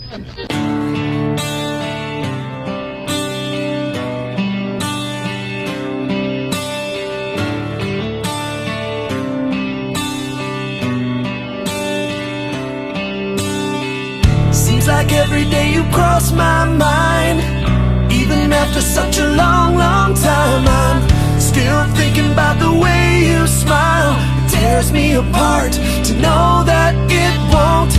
Seems like every day you cross my mind. Even after such a long, long time, I'm still thinking about the way you smile. It tears me apart to know that it won't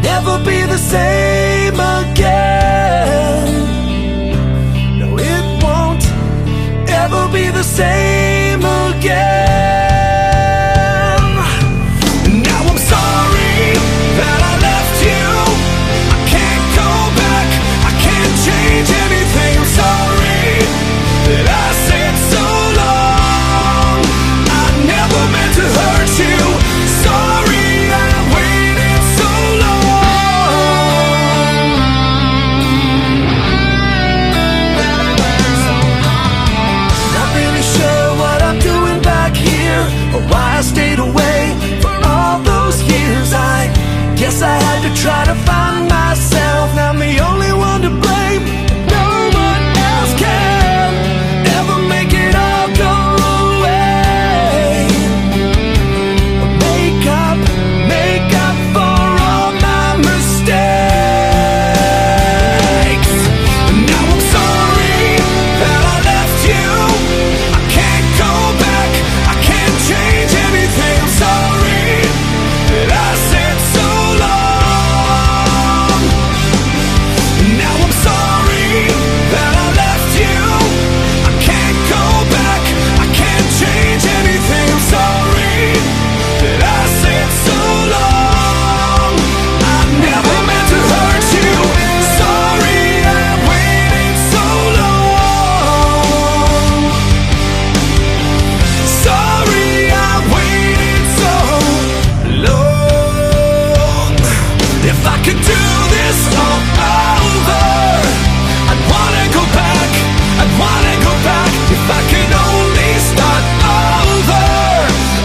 never be the same again. No, it won't ever be the same again. Now I'm sorry that I left you. I can't go back, I can't change anything. I'm sorry that I said so long. I never meant to hurt you. Sorry I waited so long. Not really sure what I'm doing back here, or why I stayed away for all those years. I guess I had to try to find myself. Now I'm the only one to blame. No one else can ever make it all go away. Make up for all my mistakes. Now I'm sorry that I left you. I can't go back, I can't change anything. I'm sorry that I said so long. Now I'm sorry that I left you. I can't go back, I can't change anything. I'm sorry that I said so long. I never meant to hurt you. Sorry I waited so long. Sorry I waited so long. If I could do this all over, I'd wanna go back, I'd wanna go back. If I could only start over,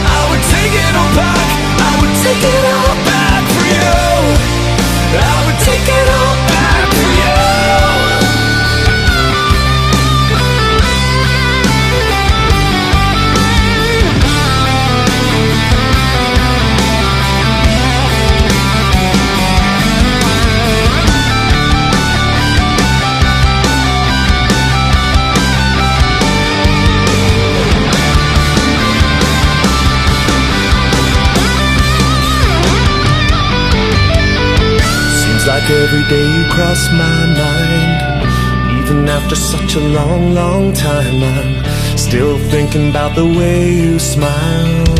I would take it all back, I would take it all back for you. I would take it all back for you. Seems like every day you cross my mind. Even after such a long, long time, I'm still thinking about the way you smile.